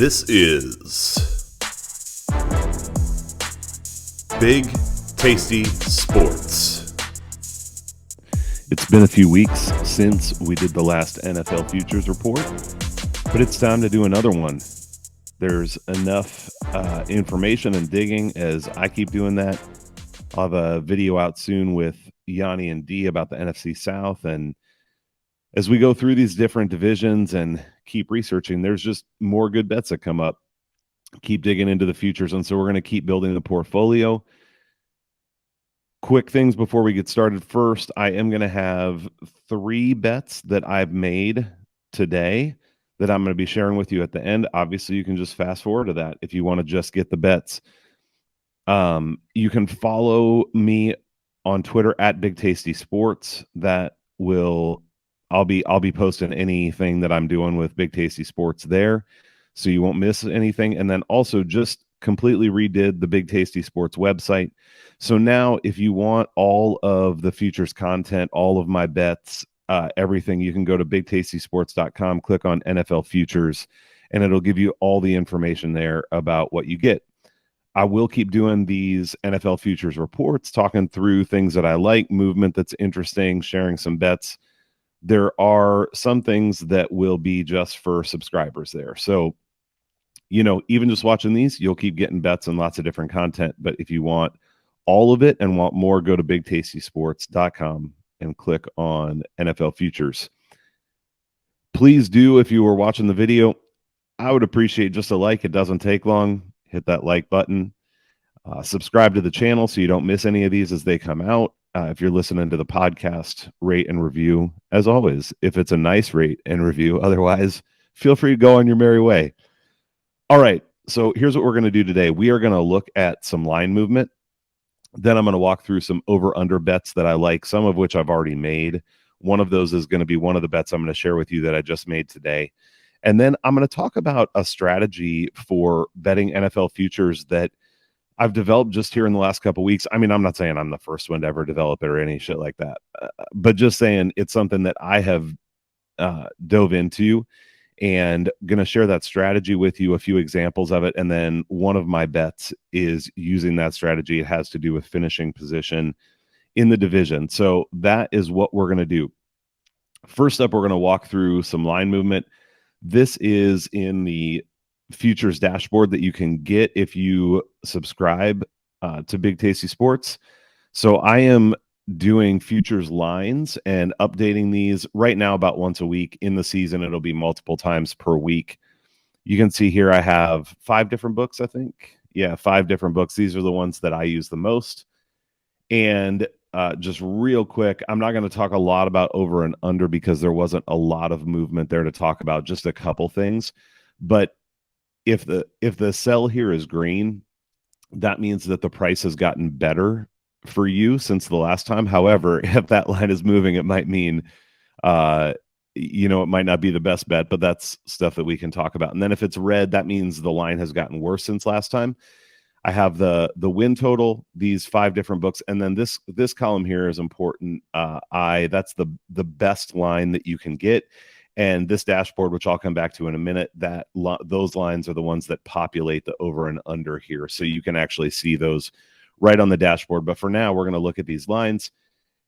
This is Big Tasty Sports. It's been a few weeks since we did the last NFL futures report, but it's time to do another one. There's enough information and digging as I keep doing that. I'll have a video out soon with Yanni and Dee about the NFC South. And as we go through these different divisions and keep researching, there's just more good bets that come up. Keep digging into the futures. And so we're going to keep building the portfolio. Quick things before we get started. First, I am going to have 3 bets that I've made today that I'm going to be sharing with you at the end. Obviously, you can just fast forward to that if you want to just get the bets. You can follow me on Twitter at Big Tasty Sports. I'll be posting anything that I'm doing with Big Tasty Sports there, so you won't miss anything. And then also just completely redid the Big Tasty Sports website. So now if you want all of the futures content, all of my bets, everything, you can go to bigtastysports.com, click on NFL futures, and it'll give you all the information there about what you get. I will keep doing these NFL futures reports, talking through things that I like, movement that's interesting, sharing some bets. There are some things that will be just for subscribers there. So, even just watching these, you'll keep getting bets and lots of different content. But if you want all of it and want more, go to bigtastysports.com and click on NFL futures. Please do, if you were watching the video, I would appreciate just a like. It doesn't take long. Hit that like button. Subscribe to the channel so you don't miss any of these as they come out. If you're listening to the podcast, rate and review. As always, if it's a nice rate and review. Otherwise, feel free to go on your merry way. All right, so here's what we're going to do today. We are going to look at some line movement. Then I'm going to walk through some over-under bets that I like, some of which I've already made. One of those is going to be one of the bets I'm going to share with you that I just made today. And then I'm going to talk about a strategy for betting NFL futures that I've developed just here in the last couple of weeks. I mean, I'm not saying I'm the first one to ever develop it or any shit like that, but just saying it's something that I have dove into and going to share that strategy with you, a few examples of it. And then one of my bets is using that strategy. It has to do with finishing position in the division. So that is what we're going to do. First up, we're going to walk through some line movement. This is in the futures dashboard that you can get if you subscribe to Big Tasty Sports. So I am doing futures lines and updating these right now about once a week. In the season, it'll be multiple times per week. You can see here I have 5 different books, I think. Yeah, 5 different books. These are the ones that I use the most. And just real quick, I'm not going to talk a lot about over and under because there wasn't a lot of movement there to talk about, just a couple things. But if the sell here is green, that means that the price has gotten better for you since the last time. However, if that line is moving, it might mean it might not be the best bet, but that's stuff that we can talk about. And then if it's red, that means the line has gotten worse since last time. I have the win total, these 5 different books, and then this column here is important. That's the best line that you can get. And this dashboard, which I'll come back to in a minute, those lines are the ones that populate the over and under here. So you can actually see those right on the dashboard. But for now, we're going to look at these lines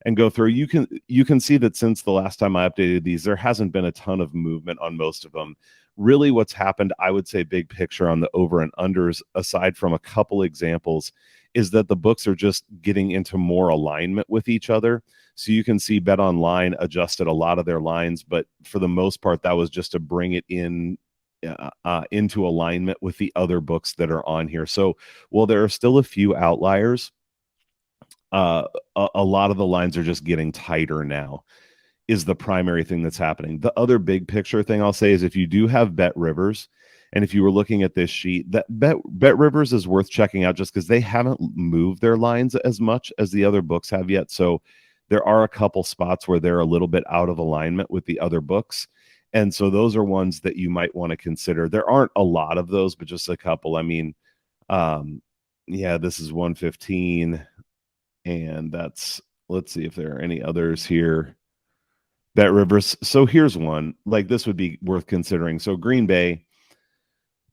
and go through. You can see that since the last time I updated these, there hasn't been a ton of movement on most of them. Really what's happened, I would say big picture on the over and unders, aside from a couple examples, is that the books are just getting into more alignment with each other. So you can see Bet Online adjusted a lot of their lines, but for the most part, that was just to bring it in into alignment with the other books that are on here. So while there are still a few outliers, a lot of the lines are just getting tighter now, is the primary thing that's happening. The other big picture thing I'll say is if you do have Bet Rivers, and if you were looking at this sheet, that Bet Rivers is worth checking out just because they haven't moved their lines as much as the other books have yet. So there are a couple spots where they're a little bit out of alignment with the other books. And so those are ones that you might want to consider. There aren't a lot of those, but just a couple. I mean, this is 115. And let's see if there are any others here. Bet Rivers. So here's one. Like, this would be worth considering. So Green Bay,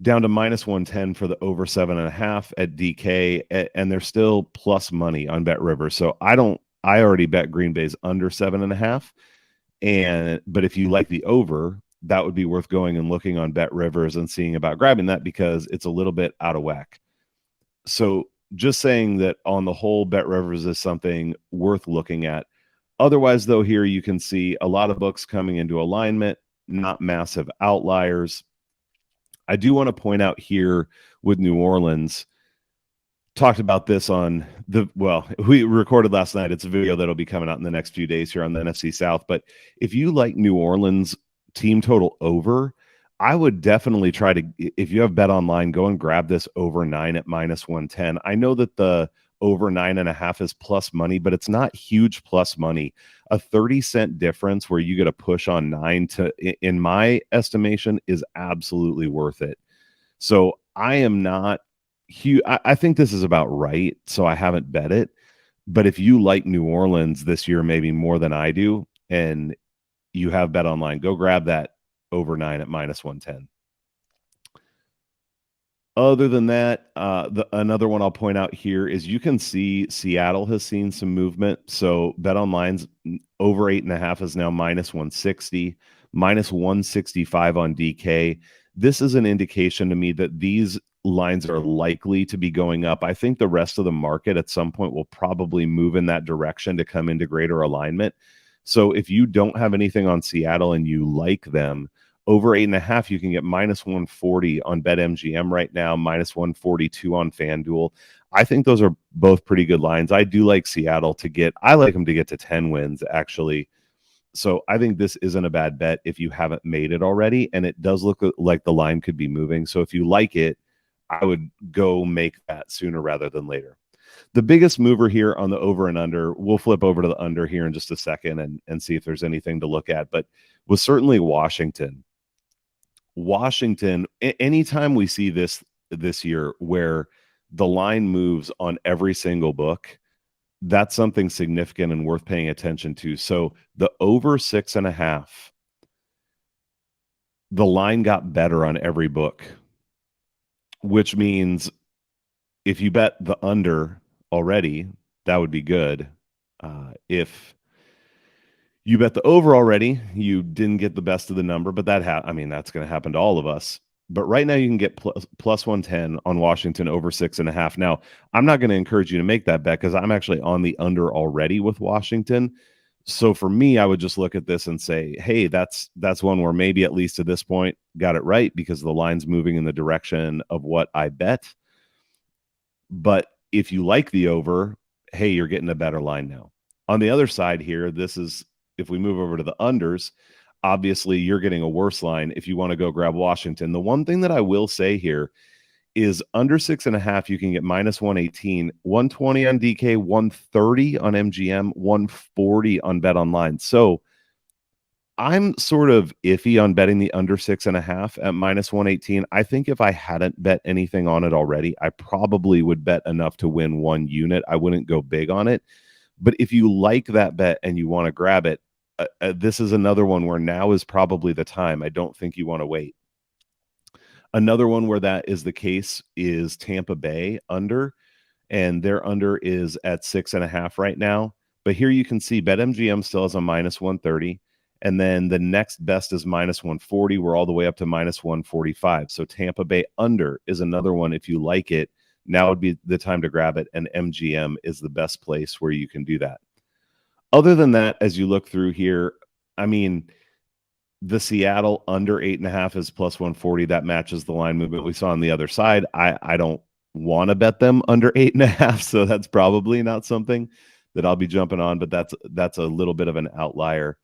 down to minus 110 for the over 7.5 at DK, and they're still plus money on Bet Rivers. So I already bet Green Bay's under 7.5. But if you like the over, that would be worth going and looking on Bet Rivers and seeing about grabbing that because it's a little bit out of whack. So just saying that on the whole, Bet Rivers is something worth looking at. Otherwise, though, here you can see a lot of books coming into alignment, not massive outliers. I do want to point out here with New Orleans, talked about this on we recorded last night. It's a video that'll be coming out in the next few days here on the NFC South. But if you like New Orleans team total over, I would definitely try to, if you have Bet Online, go and grab this over 9 at minus 110. I know that the over 9.5 is plus money, but it's not huge plus money. A 30-cent difference where you get a push on 9 in my estimation, is absolutely worth it. So I am not huge. I think this is about right. So I haven't bet it. But if you like New Orleans this year, maybe more than I do, and you have Bet Online, go grab that over 9 at minus 110. Other than that, another one I'll point out here is you can see Seattle has seen some movement. So Bet Online's over 8.5 is now minus 160, minus 165 on DK. This is an indication to me that these lines are likely to be going up. I think the rest of the market at some point will probably move in that direction to come into greater alignment. So if you don't have anything on Seattle and you like them, over 8.5, you can get minus 140 on BetMGM right now, minus 142 on FanDuel. I think those are both pretty good lines. I do like Seattle I like them to get to 10 wins, actually. So I think this isn't a bad bet if you haven't made it already, and it does look like the line could be moving. So if you like it, I would go make that sooner rather than later. The biggest mover here on the over and under, we'll flip over to the under here in just a second and see if there's anything to look at, but was certainly Washington. Anytime we see this year where the line moves on every single book, that's something significant and worth paying attention to. So the over 6.5, the line got better on every book, which means if you bet the under already, that would be good. If you bet the over already, you didn't get the best of the number, but that's going to happen to all of us. But right now you can get plus 110 on Washington over 6.5. Now, I'm not going to encourage you to make that bet because I'm actually on the under already with Washington. So for me, I would just look at this and say, hey, that's one where maybe at least to this point got it right because the line's moving in the direction of what I bet. But if you like the over, hey, you're getting a better line now. On the other side here, if we move over to the unders, obviously you're getting a worse line if you want to go grab Washington. The one thing that I will say here is under 6.5, you can get minus 118, 120 on DK, 130 on MGM, 140 on Bet Online. So I'm sort of iffy on betting the under 6.5 at minus 118. I think if I hadn't bet anything on it already, I probably would bet enough to win one unit. I wouldn't go big on it. But if you like that bet and you want to grab it, this is another one where now is probably the time. I don't think you want to wait. Another one where that is the case is Tampa Bay under, and their under is at 6.5 right now. But here you can see BetMGM still has a minus 130, and then the next best is minus 140. We're all the way up to minus 145. So Tampa Bay under is another one. If you like it, now would be the time to grab it, and MGM is the best place where you can do that. Other than that, as you look through here, the Seattle under 8.5 is plus 140. That matches the line movement we saw on the other side. I don't want to bet them under 8.5, so that's probably not something that I'll be jumping on, but that's a little bit of an outlier.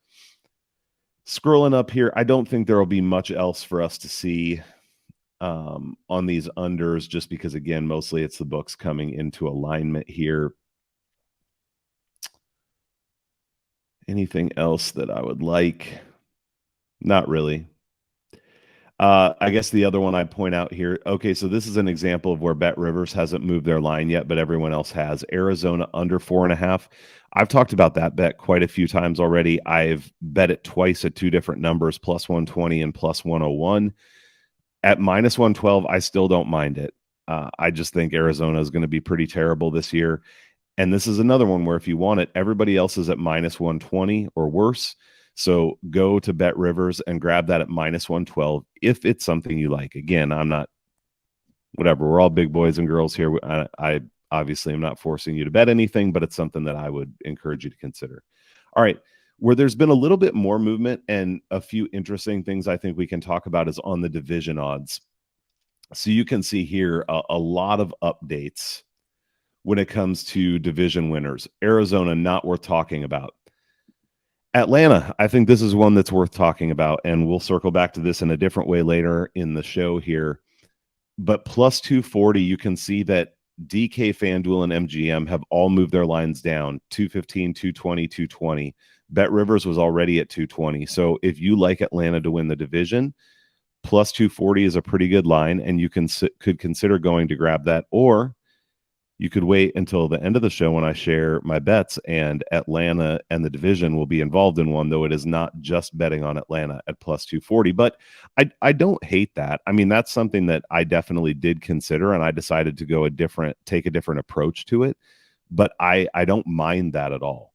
Scrolling up here, I don't think there will be much else for us to see on these unders, just because, again, mostly it's the books coming into alignment here. Anything else that I would like? Not really. I guess the other one I point out here. Okay, so this is an example of where Bet Rivers hasn't moved their line yet, but everyone else has. Arizona under 4.5. I've talked about that bet quite a few times already. I've bet it twice at two different numbers, plus 120 and plus 101. At minus 112, I still don't mind it. I just think Arizona is going to be pretty terrible this year. And this is another one where if you want it, everybody else is at minus 120 or worse. So go to Bet Rivers and grab that at minus 112 if it's something you like. Again, I'm not, whatever. We're all big boys and girls here. I obviously am not forcing you to bet anything, but it's something that I would encourage you to consider. All right. Where there's been a little bit more movement and a few interesting things I think we can talk about is on the division odds. So you can see here a lot of updates when it comes to division winners. Arizona, not worth talking about. Atlanta, I think this is one that's worth talking about, and we'll circle back to this in a different way later in the show here. But plus 240, you can see that DK, FanDuel, and MGM have all moved their lines down 215, 220, 220. Bet Rivers was already at 220. So if you like Atlanta to win the division, plus 240 is a pretty good line, and you could consider going to grab that, or you could wait until the end of the show when I share my bets, and Atlanta and the division will be involved in one, though it is not just betting on Atlanta at plus 240. But I don't hate that. I mean, that's something that I definitely did consider, and I decided to take a different approach to it. But I don't mind that at all.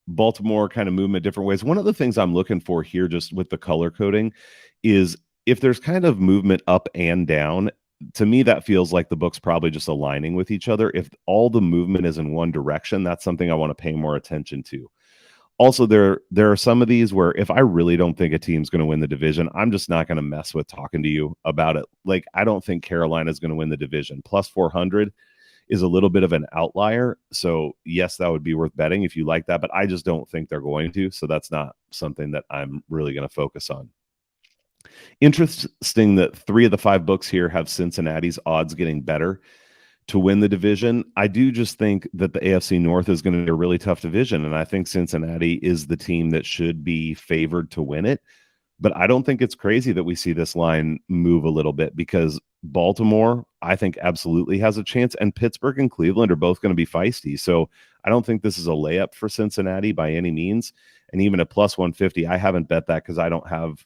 Baltimore kind of movement different ways. One of the things I'm looking for here, just with the color coding, is if there's kind of movement up and down. To me, that feels like the book's probably just aligning with each other. If all the movement is in one direction, that's something I want to pay more attention to. Also, there are some of these where if I really don't think a team's going to win the division, I'm just not going to mess with talking to you about it. Like, I don't think Carolina's going to win the division. Plus 400 is a little bit of an outlier. So yes, that would be worth betting if you like that, but I just don't think they're going to. So that's not something that I'm really going to focus on. Interesting that 3 of the 5 books here have Cincinnati's odds getting better to win the division. I do just think that the AFC North is going to be a really tough division, and I think Cincinnati is the team that should be favored to win it. But I don't think it's crazy that we see this line move a little bit, because Baltimore, I think, absolutely has a chance, and Pittsburgh and Cleveland are both going to be feisty. So I don't think this is a layup for Cincinnati by any means. And even at plus 150, I haven't bet that because I don't have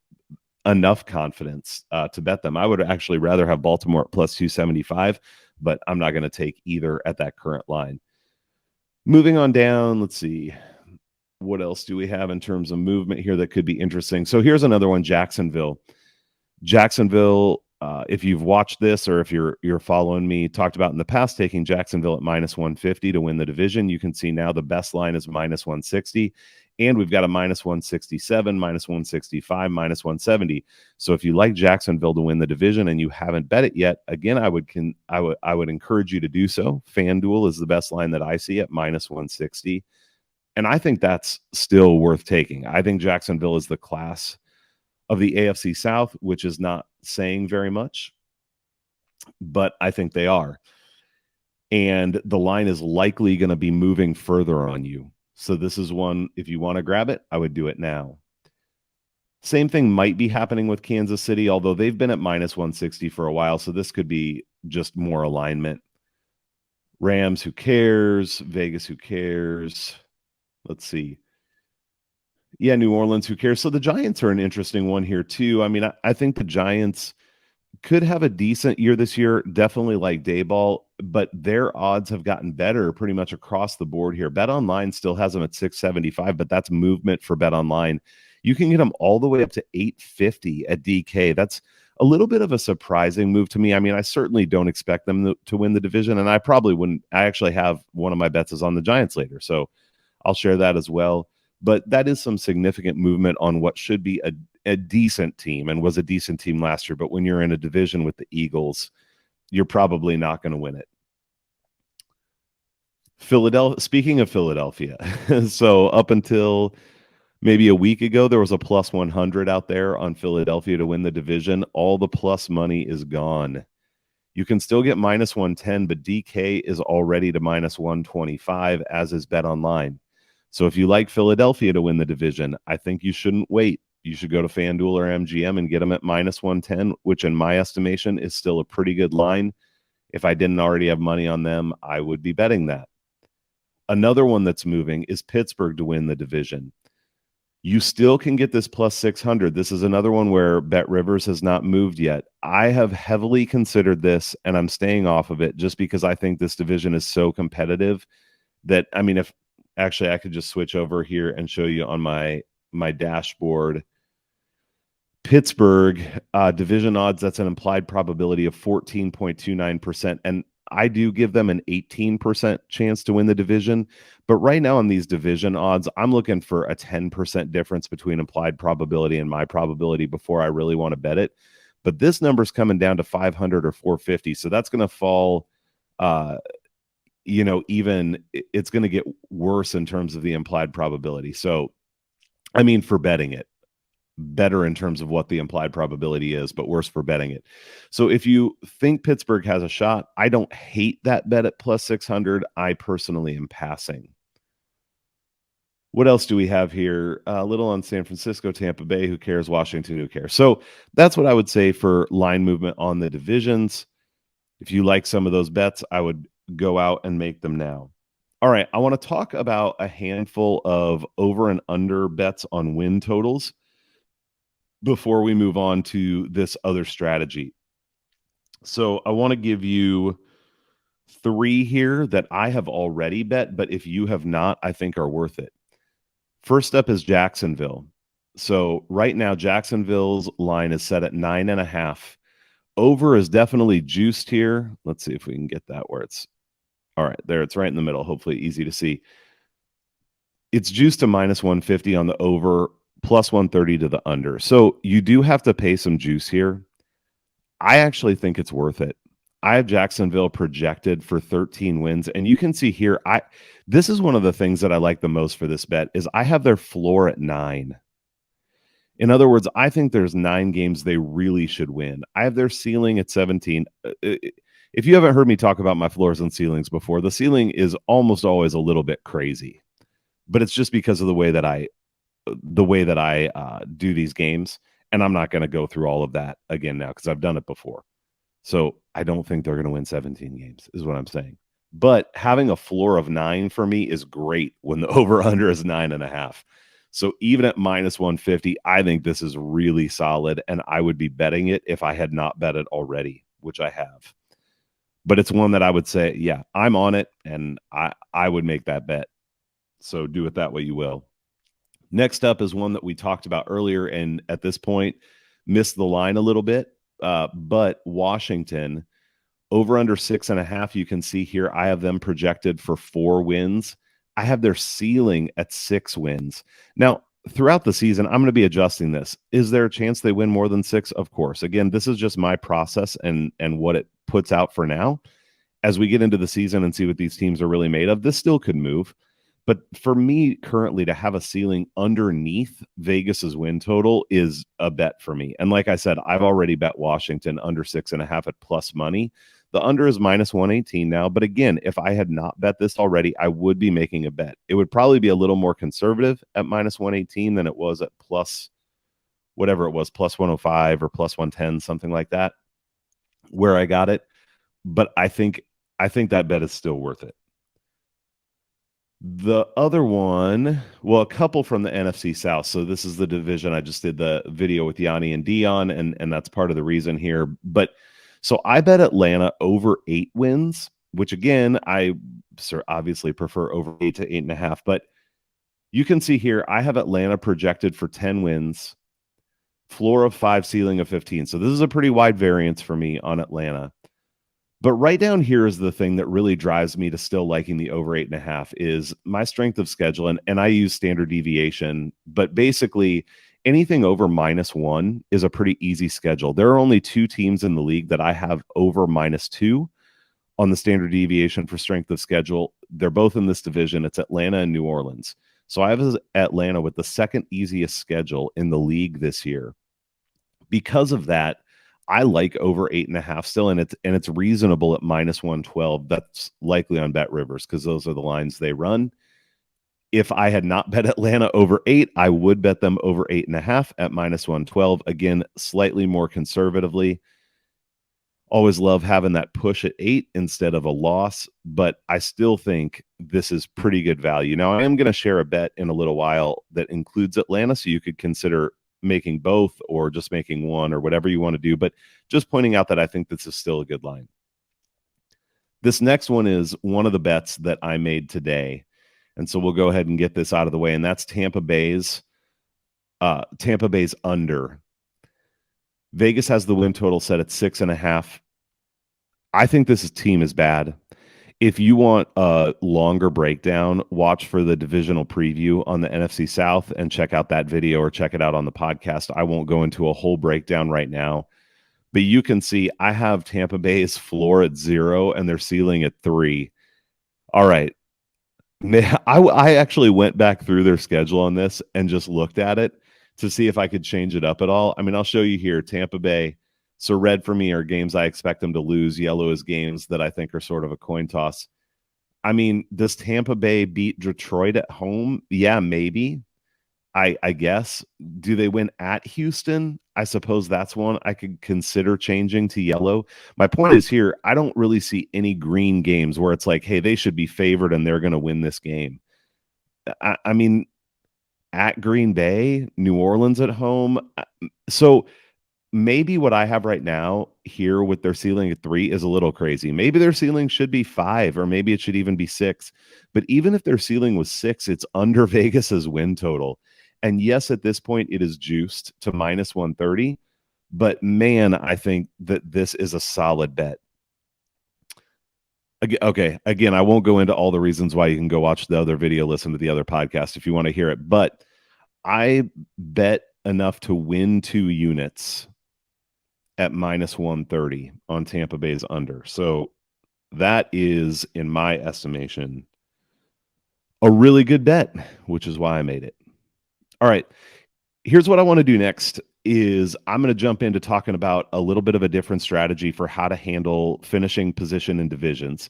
enough confidence to bet them. I would actually rather have Baltimore at plus 275, but I'm not going to take either at that current line. Moving on down, let's see. What else do we have in terms of movement here that could be interesting? So here's another one, Jacksonville. If you've watched this or if you're following me, talked about in the past taking Jacksonville at minus 150 to win the division. You can see now the best line is minus 160, and we've got a minus 167, minus 165, minus 170. So if you like Jacksonville to win the division and you haven't bet it yet, again, I would encourage you to do so. FanDuel is the best line that I see at minus 160. And I think that's still worth taking. I think Jacksonville is the class of the AFC South, which is not saying very much, but I think they are. And the line is likely going to be moving further on you. So this is one, if you want to grab it, I would do it now. Same thing might be happening with Kansas City, although they've been at minus 160 for a while. So this could be just more alignment. Rams, who cares? Vegas, who cares? Let's see. Yeah, New Orleans, who cares? So the Giants are an interesting one here too. I mean, I think the Giants could have a decent year this year, definitely like Dayball, but their odds have gotten better pretty much across the board here. Bet Online still has them at 675, but that's movement for Bet Online. You can get them all the way up to 850 at DK. That's a little bit of a surprising move to me. I mean, I certainly don't expect them to win the division, and I probably wouldn't. I actually have one of my bets is on the Giants later, so I'll share that as well. But that is some significant movement on what should be a decent team and was a decent team last year. But when you're in a division with the Eagles, you're probably not going to win it. Philadelphia. Speaking of Philadelphia, so up until maybe a week ago, there was a plus 100 out there on Philadelphia to win the division. All the plus money is gone. You can still get minus 110, but DK is already to minus 125, as is Bet Online. So if you like Philadelphia to win the division, I think you shouldn't wait. You should go to FanDuel or MGM and get them at minus 110, which in my estimation is still a pretty good line. If I didn't already have money on them, I would be betting that. Another one that's moving is Pittsburgh to win the division. You still can get this plus 600. This is another one where Bet Rivers has not moved yet. I have heavily considered this, and I'm staying off of it just because I think this division is so competitive that, I mean, if actually I could just switch over here and show you on my dashboard. Pittsburgh division odds, that's an implied probability of 14.29%. And I do give them an 18% chance to win the division. But right now on these division odds, I'm looking for a 10% difference between implied probability and my probability before I really want to bet it. But this number's coming down to 500 or 450. So that's going to fall, even it's going to get worse in terms of the implied probability. So, I mean, for betting it, better in terms of what the implied probability is, but worse for betting it. So if you think Pittsburgh has a shot, I don't hate that bet at plus 600. I personally am passing. What else do we have here? A little on San Francisco, Tampa Bay. Who cares? Washington, who cares? So that's what I would say for line movement on the divisions. If you like some of those bets, I would go out and make them now. All right, I want to talk about a handful of over and under bets on win totals before we move on to this other strategy. So I want to give you 3 here that I have already bet, but if you have not, I think are worth it. First up is Jacksonville. So right now, Jacksonville's line is set at 9.5. Over is definitely juiced here. Let's see if we can get that where it's all right. There, it's right in the middle. Hopefully easy to see. It's juiced to minus 150 on the over, plus 130 to the under. So you do have to pay some juice here. I actually think it's worth it. I have Jacksonville projected for 13 wins, and you can see here, this is one of the things that I like the most for this bet is I have their floor at 9. In other words, I think there's 9 games they really should win. I have their ceiling at 17. If you haven't heard me talk about my floors and ceilings before, the ceiling is almost always a little bit crazy, but it's just because of the way that I do these games. And I'm not going to go through all of that again now because I've done it before. So I don't think they're going to win 17 games is what I'm saying. But having a floor of 9 for me is great when the over under is 9.5. So even at minus 150, I think this is really solid. And I would be betting it if I had not bet it already, which I have. But it's one that I would say, yeah, I'm on it. And I would make that bet. So do it that way you will. Next up is one that we talked about earlier, and at this point, missed the line a little bit. But Washington, over under 6.5, you can see here, I have them projected for 4 wins. I have their ceiling at 6 wins. Now, throughout the season, I'm going to be adjusting this. Is there a chance they win more than 6? Of course. Again, this is just my process and what it puts out for now. As we get into the season and see what these teams are really made of, this still could move. But for me currently to have a ceiling underneath Vegas's win total is a bet for me. And like I said, I've already bet Washington under 6.5 at plus money. The under is minus 118 now. But again, if I had not bet this already, I would be making a bet. It would probably be a little more conservative at minus 118 than it was at plus whatever it was, plus 105 or plus 110, something like that, where I got it. But I think that bet is still worth it. The other one, well, a couple from the NFC South. So this is the division I just did the video with Yanni and Dion, and that's part of the reason here. But so I bet Atlanta over 8 wins, which again, I obviously prefer over 8 to 8.5. But you can see here, I have Atlanta projected for 10 wins, floor of 5, ceiling of 15. So this is a pretty wide variance for me on Atlanta. But right down here is the thing that really drives me to still liking the over 8.5 is my strength of schedule. And I use standard deviation, but basically anything over -1 is a pretty easy schedule. There are only 2 teams in the league that I have over -2 on the standard deviation for strength of schedule. They're both in this division. It's Atlanta and New Orleans. So I have Atlanta with the second easiest schedule in the league this year. Because of that, I like over 8.5 still, and it's reasonable at -112. That's likely on Bet Rivers because those are the lines they run. If I had not bet Atlanta over 8, I would bet them over 8.5 at -112. Again, slightly more conservatively. Always love having that push at 8 instead of a loss, but I still think this is pretty good value. Now, I am going to share a bet in a little while that includes Atlanta, so you could consider making both or just making one or whatever you want to do, but just pointing out that I think this is still a good line. This next one is one of the bets that I made today, and so we'll go ahead and get this out of the way, and that's Tampa Bay's under. Vegas has the win total set at 6.5. I think this team is bad. If you want a longer breakdown, watch for the divisional preview on the NFC South and check out that video or check it out on the podcast. I won't go into a whole breakdown right now, but you can see I have Tampa Bay's floor at 0 and their ceiling at 3. All right. I actually went back through their schedule on this and just looked at it to see if I could change it up at all. I mean, I'll show you here. Tampa Bay. So red for me are games I expect them to lose. Yellow is games that I think are sort of a coin toss. I mean, does Tampa Bay beat Detroit at home? Yeah, maybe. I guess. Do they win at Houston? I suppose that's one I could consider changing to yellow. My point is here, I don't really see any green games where it's like, hey, they should be favored and they're going to win this game. I mean, at Green Bay, New Orleans at home. So maybe what I have right now here with their ceiling at 3 is a little crazy. Maybe their ceiling should be 5, or maybe it should even be 6. But even if their ceiling was 6, it's under Vegas's win total. And yes, at this point, it is juiced to minus 130. But man, I think that this is a solid bet. Okay, again, I won't go into all the reasons why. You can go watch the other video, listen to the other podcast if you want to hear it. But I bet enough to win 2 units at minus 130 on Tampa Bay's under. So that is, in my estimation, a really good bet, which is why I made it. All right, here's what I want to do next is I'm going to jump into talking about a little bit of a different strategy for how to handle finishing position in divisions.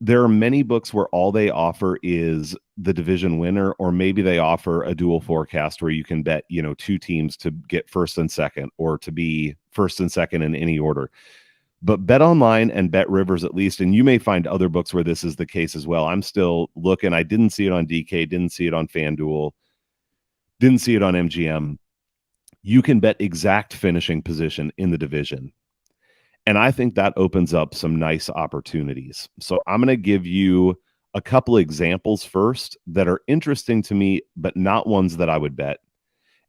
There are many books where all they offer is the division winner, or maybe they offer a dual forecast where you can bet, 2 teams to get first and second, or to be first and second in any order. But Bet Online and Bet Rivers, at least, and you may find other books where this is the case as well. I'm still looking. I didn't see it on DK, didn't see it on FanDuel, didn't see it on MGM. You can bet exact finishing position in the division. And I think that opens up some nice opportunities. So I'm going to give you a couple of examples first that are interesting to me, but not ones that I would bet.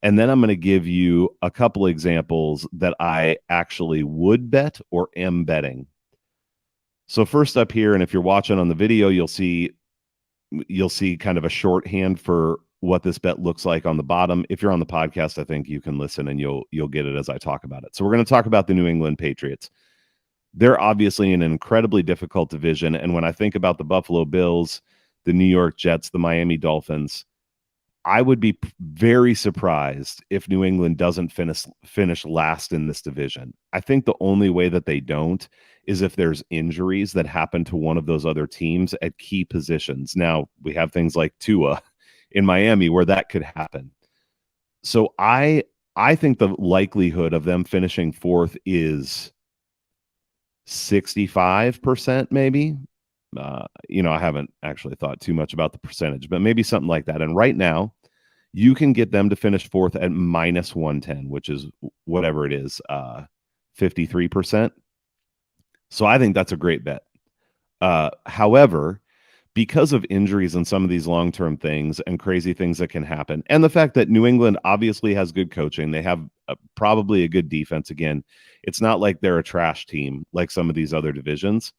And then I'm going to give you a couple of examples that I actually would bet or am betting. So first up here, and if you're watching on the video, you'll see kind of a shorthand for what this bet looks like on the bottom. If you're on the podcast, I think you can listen and you'll get it as I talk about it. So we're going to talk about the New England Patriots. They're obviously in an incredibly difficult division. And when I think about the Buffalo Bills, the New York Jets, the Miami Dolphins, I would be very surprised if New England doesn't finish last in this division. I think the only way that they don't is if there's injuries that happen to one of those other teams at key positions. Now, we have things like Tua in Miami where that could happen. So I think the likelihood of them finishing 4th is 65%, maybe. I haven't actually thought too much about the percentage, but maybe something like that. And right now, you can get them to finish 4th at minus 110, which is whatever it is, 53%. So I think that's a great bet. However, because of injuries and some of these long-term things and crazy things that can happen, and the fact that New England obviously has good coaching, they have probably a good defense. Again, it's not like they're a trash team like some of these other divisions.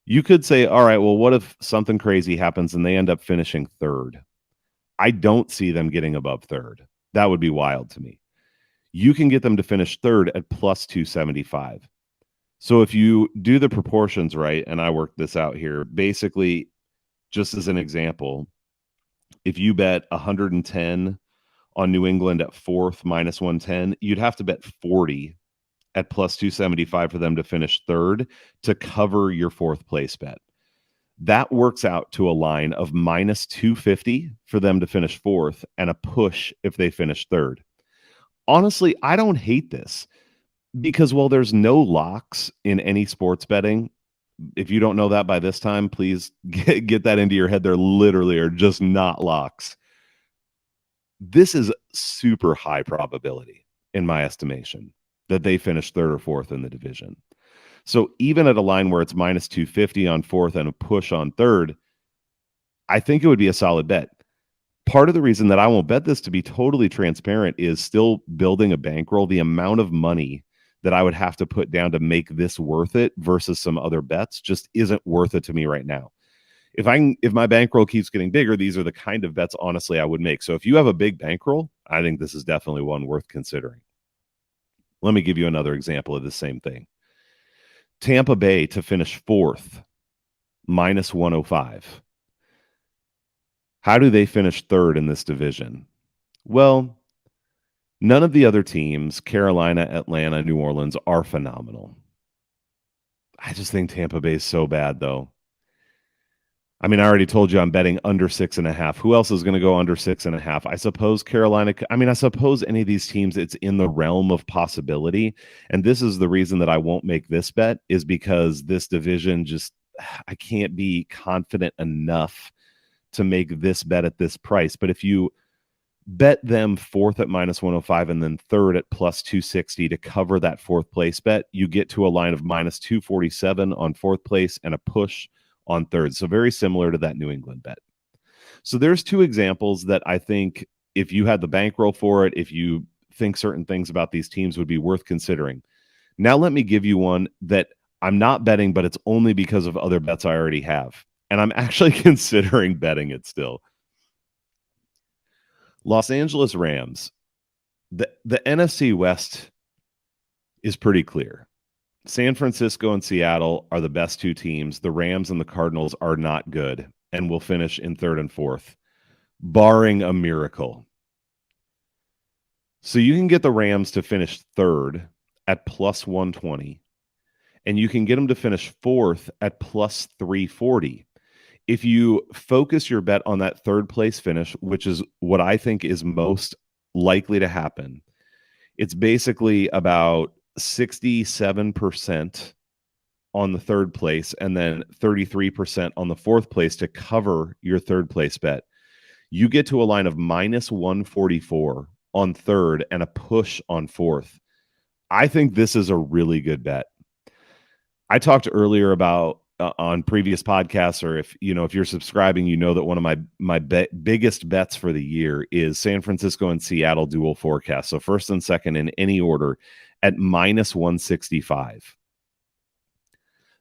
You could say, all right, well, what if something crazy happens and they end up finishing 3rd? I don't see them getting above 3rd. That would be wild to me. You can get them to finish 3rd at plus 275. So if you do the proportions right, and I worked this out here, basically, just as an example, if you bet 110 on New England at 4th minus 110, you'd have to bet 40 at plus 275 for them to finish 3rd to cover your 4th place bet. That works out to a line of minus 250 for them to finish 4th and a push if they finish 3rd. Honestly, I don't hate this. Because while there's no locks in any sports betting, if you don't know that by this time, please get that into your head. There literally are just not locks. This is super high probability, in my estimation, that they finish third or fourth in the division. So even at a line where it's minus 250 on fourth and a push on third, I think it would be a solid bet. Part of the reason that I won't bet this, to be totally transparent, is still building a bankroll. The amount of money that I would have to put down to make this worth it versus some other bets just isn't worth it to me right now. If my bankroll keeps getting bigger, these are the kind of bets, honestly, I would make. So if you have a big bankroll, I think this is definitely one worth considering. Let me give you another example of the same thing. Tampa Bay to finish fourth, minus 105. How do they finish third in this division? Well, none of the other teams, Carolina, Atlanta, New Orleans, are phenomenal. I just think Tampa Bay is so bad, though. I mean, I already told you I'm betting under 6.5. Who else is going to go under 6.5? I suppose Carolina. I suppose any of these teams, it's in the realm of possibility. And this is the reason that I won't make this bet, is because this division just, I can't be confident enough to make this bet at this price. But if you bet them fourth at minus 105 and then third at plus 260 to cover that fourth place bet, you get to a line of minus 247 on fourth place and a push on third. So very similar to that New England bet. So there's two examples that I think, if you had the bankroll for it, if you think certain things about these teams would be worth considering. Now let me give you one that I'm not betting, but it's only because of other bets I already have. And I'm actually considering betting it still. Los Angeles Rams. The NFC West is pretty clear. San Francisco and Seattle are the best two teams. The Rams and the Cardinals are not good and will finish in third and fourth, barring a miracle. So you can get the Rams to finish third at plus 120, and you can get them to finish fourth at plus 340. If you focus your bet on that third place finish, which is what I think is most likely to happen, it's basically about 67% on the third place and then 33% on the fourth place to cover your third place bet. You get to a line of minus 144 on third and a push on fourth. I think this is a really good bet. I talked earlier about on previous podcasts, or if you're subscribing, you know that one of my biggest bets for the year is San Francisco and Seattle dual forecast. So first and second in any order at minus 165.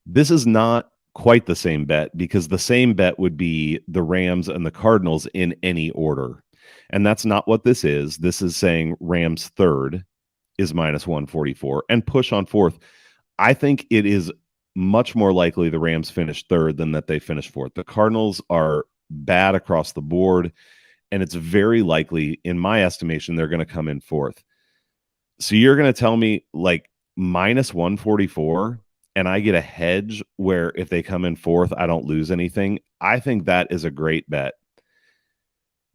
This is not quite the same bet, because the same bet would be the Rams and the Cardinals in any order. And that's not what this is. This is saying Rams third is minus 144 and push on fourth. I think it is much more likely the Rams finish third than that they finish fourth. The Cardinals are bad across the board, and it's very likely, in my estimation, they're going to come in fourth. So you're going to tell me like minus 144 and I get a hedge where if they come in fourth, I don't lose anything. I think that is a great bet.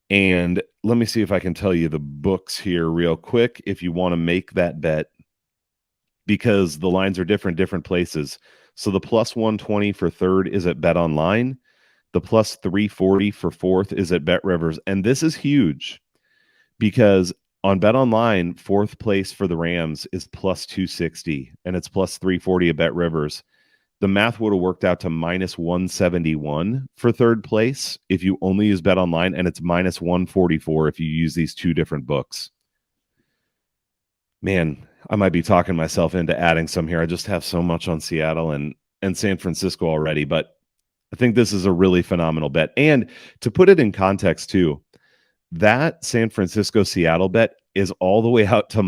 And let me see if I can tell you the books here real quick if you want to make that bet, because the lines are different places. So the plus 120 for third is at Bet Online. The plus 340 for fourth is at Bet Rivers. And this is huge because on Bet Online, fourth place for the Rams is plus 260 and it's plus 340 at Bet Rivers. The math would have worked out to minus 171 for third place if you only use Bet Online, and it's minus 144 if you use these two different books. Man, I might be talking myself into adding some here. I just have so much on Seattle and San Francisco already, but I think this is a really phenomenal bet. And to put it in context too, that San Francisco Seattle bet is all the way out to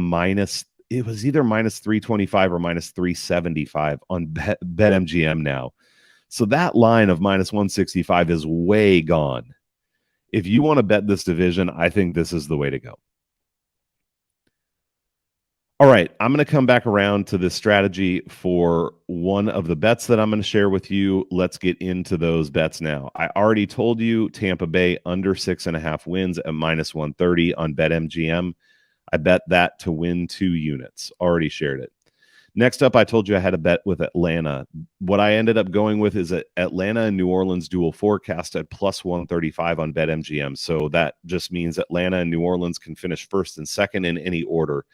it was either minus 325 or minus 375 on BetMGM now. So that line of minus 165 is way gone. If you want to bet this division, I think this is the way to go. All right, I'm going to come back around to this strategy for one of the bets that I'm going to share with you. Let's get into those bets now. I already told you Tampa Bay under 6.5 wins at minus 130 on BetMGM. I bet that to win 2 units. Already shared it. Next up, I told you I had a bet with Atlanta. What I ended up going with is Atlanta and New Orleans dual forecast at plus 135 on BetMGM. So that just means Atlanta and New Orleans can finish first and second in any order.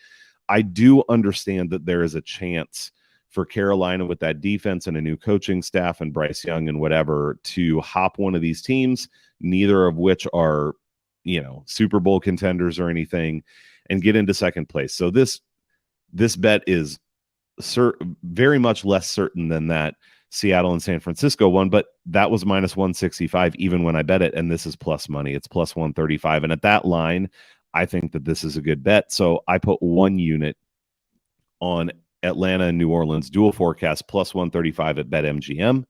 I do understand that there is a chance for Carolina with that defense and a new coaching staff and Bryce Young and whatever to hop one of these teams, neither of which are, Super Bowl contenders or anything, and get into second place. So this bet is very much less certain than that Seattle and San Francisco one, but that was minus 165 even when I bet it, and this is plus money. It's plus 135, and at that line, I think that this is a good bet. So I put 1 unit on Atlanta and New Orleans dual forecast plus 135 at BetMGM.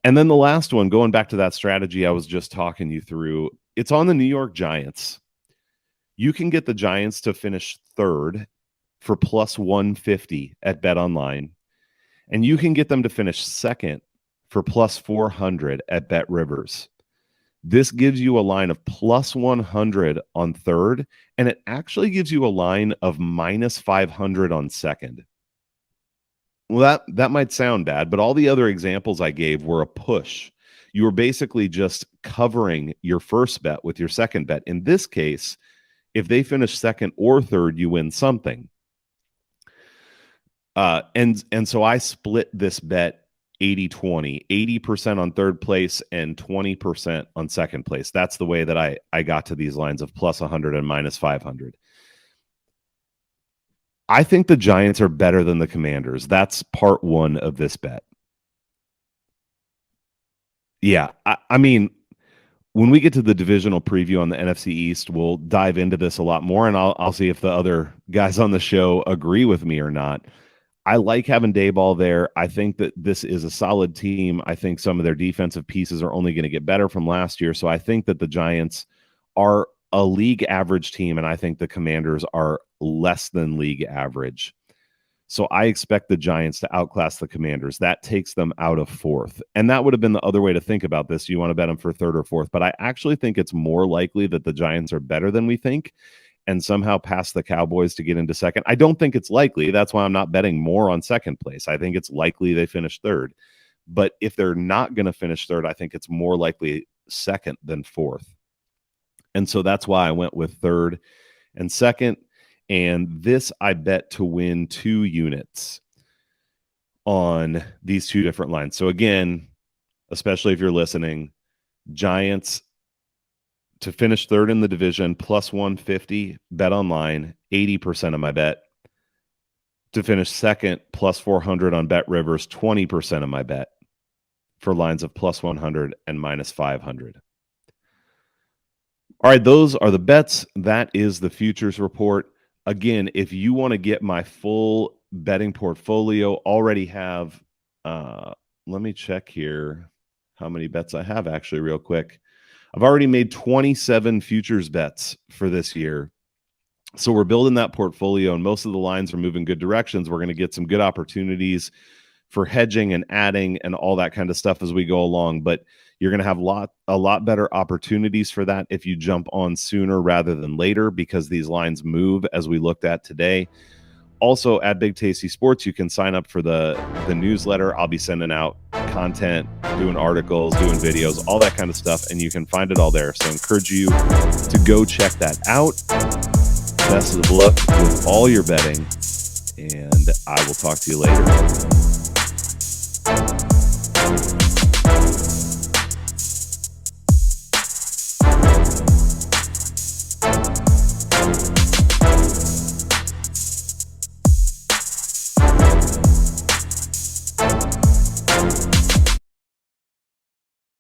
And then the last one, going back to that strategy I was just talking you through, it's on the New York Giants. You can get the Giants to finish third for plus 150 at BetOnline, and you can get them to finish second for plus 400 at BetRivers. This gives you a line of plus 100 on third, and it actually gives you a line of minus 500 on second. Well, that might sound bad, but all the other examples I gave were a push. You were basically just covering your first bet with your second bet. In this case, if they finish second or third, you win something. And so I split this bet 80-20, 80% on third place and 20% on second place. That's the way that I got to these lines of plus 100 and minus 500. I think the Giants are better than the Commanders. That's part one of this bet. Yeah, I mean, when we get to the divisional preview on the NFC East, we'll dive into this a lot more, and I'll see if the other guys on the show agree with me or not. I like having Dayball there. I think that this is a solid team. I think some of their defensive pieces are only going to get better from last year. So I think that the Giants are a league average team, and I think the Commanders are less than league average. So I expect the Giants to outclass the Commanders. That takes them out of fourth. And that would have been the other way to think about this. You want to bet them for third or fourth. But I actually think it's more likely that the Giants are better than we think and somehow pass the Cowboys to get into second. I don't think it's likely. That's why I'm not betting more on second place. I think it's likely they finish third. But if they're not going to finish third, I think it's more likely second than fourth. And so that's why I went with third and second. And this I bet to win 2 units on these 2 different lines. So again, especially if you're listening, Giants to finish third in the division, plus 150, BetOnline, 80% of my bet. To finish second, plus 400 on BetRivers, 20% of my bet for lines of plus 100 and minus 500. All right, those are the bets. That is the futures report. Again, if you want to get my full betting portfolio, already have, let me check here how many bets I have actually real quick. I've already made 27 futures bets for this year. So we're building that portfolio, and most of the lines are moving good directions. We're going to get some good opportunities for hedging and adding and all that kind of stuff as we go along. But you're going to have a lot better opportunities for that if you jump on sooner rather than later, because these lines move as we looked at today. Also, at Big Tasty Sports, you can sign up for the newsletter. I'll be sending out content, doing articles, doing videos, all that kind of stuff, and you can find it all there. So I encourage you to go check that out. Best of luck with all your betting, and I will talk to you later.